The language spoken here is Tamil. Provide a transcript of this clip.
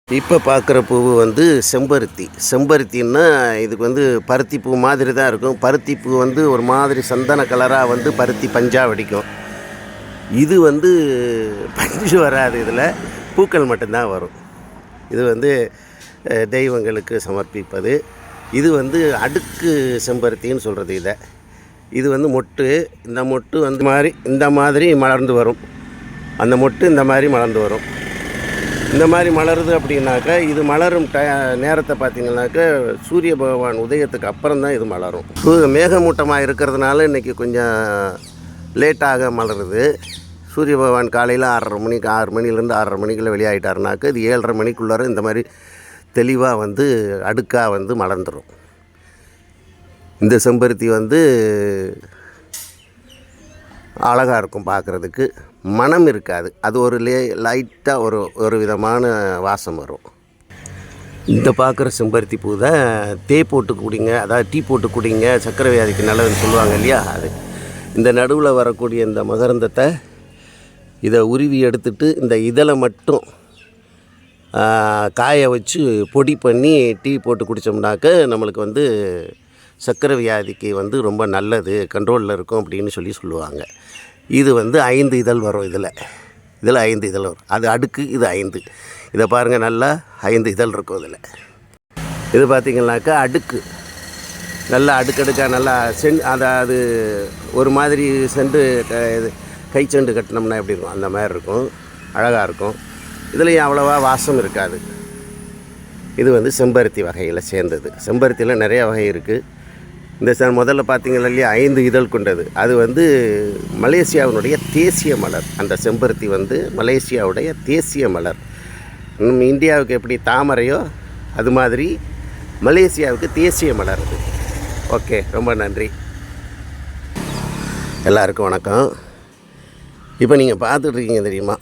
இப்போ பார்க்குற பூ வந்து செம்பருத்தி. செம்பருத்தின்னா இதுக்கு வந்து பருத்தி பூ மாதிரி தான் இருக்கும். பருத்தி பூ வந்து ஒரு மாதிரி சந்தன கலராக வந்து பருத்தி பஞ்சாக வெடிக்கும். இது வந்து பஞ்சு வராது, இதில் பூக்கள் மட்டும்தான் வரும். இது வந்து தெய்வங்களுக்கு சமர்ப்பிப்பது. இது வந்து அடுக்கு செம்பருத்தின்னு சொல்கிறது இதை. இது வந்து மொட்டு. இந்த மொட்டு வந்து இந்த மாதிரி மலர்ந்து வரும். அந்த மொட்டு இந்த மாதிரி மலர்ந்து வரும். இந்த மாதிரி மலருது அப்படின்னாக்கா, இது மலரும் நேரத்தை பார்த்திங்கனாக்கா சூரிய பகவான் உதயத்துக்கு அப்புறம் தான் இது மலரும். மேகமூட்டமாக இருக்கிறதுனால இன்றைக்கி கொஞ்சம் லேட்டாக மலருது. சூரிய பகவான் காலையில் 6 மணிலேருந்து 6:30 மணிக்குள்ளே வெளியாகிட்டாருனாக்கா இது 7:30 மணிக்குள்ளார இந்த மாதிரி தெளிவாக வந்து அடுக்காக வந்து மலர்ந்துடும். இந்த செம்பருத்தி வந்து அழகாக இருக்கும் பார்க்குறதுக்கு. மனம் இருக்காது, அது ஒரு லைட்டாக ஒரு விதமான வாசம் வரும். இந்த பார்க்குற செம்பருத்தி பூ தான் போட்டு குடிங்க, அதாவது டீ போட்டு குடிங்க, சர்க்கரை வியாதிக்கு நல்லதுன்னு சொல்லுவாங்க இல்லையா. அது இந்த நடுவில் வரக்கூடிய இந்த மகரந்தத்தை இதை உருவி எடுத்துட்டு இந்த இதழை மட்டும் காய வச்சு பொடி பண்ணி டீ போட்டு குடித்தோம்னாக்க நம்மளுக்கு வந்து சர்க்கரை வியாதிக்கு வந்து ரொம்ப நல்லது, கண்ட்ரோலில் இருக்கும் அப்படின்னு சொல்லுவாங்க. இது வந்து 5 இதழ் வரும். இதில் 5 இதழ் வரும். அது அடுக்கு, இது 5. இதை பாருங்கள், நல்லா 5 இதழ் இருக்கும் இதில். இது பார்த்திங்கனாக்கா அடுக்கு, நல்லா அடுக்கடுக்காக நல்லா அதாவது ஒரு மாதிரி செண்டு கை செண்டு கட்டினோம்னா எப்படி இருக்கும் அந்த மாதிரி இருக்கும், அழகாக இருக்கும். இதுலேயும் அவ்வளோவா வாசம் இருக்காது. இது வந்து செம்பருத்தி வகையில் சேர்ந்தது. செம்பருத்தியில் நிறைய வகை இருக்குது. இந்த முதல்ல பார்த்திங்கன்னா இல்லையா 5 இதழ் கொண்டது, அது வந்து மலேசியாவினுடைய தேசிய மலர். அந்த செம்பருத்தி வந்து மலேசியாவுடைய தேசிய மலர். இந்தியாவுக்கு எப்படி தாமரையோ அது மாதிரி மலேசியாவுக்கு தேசிய மலர் அது. ஓகே, ரொம்ப நன்றி. எல்லாருக்கும் வணக்கம். இப்போ நீங்கள் பார்த்துட்ருக்கீங்க தெரியுமா,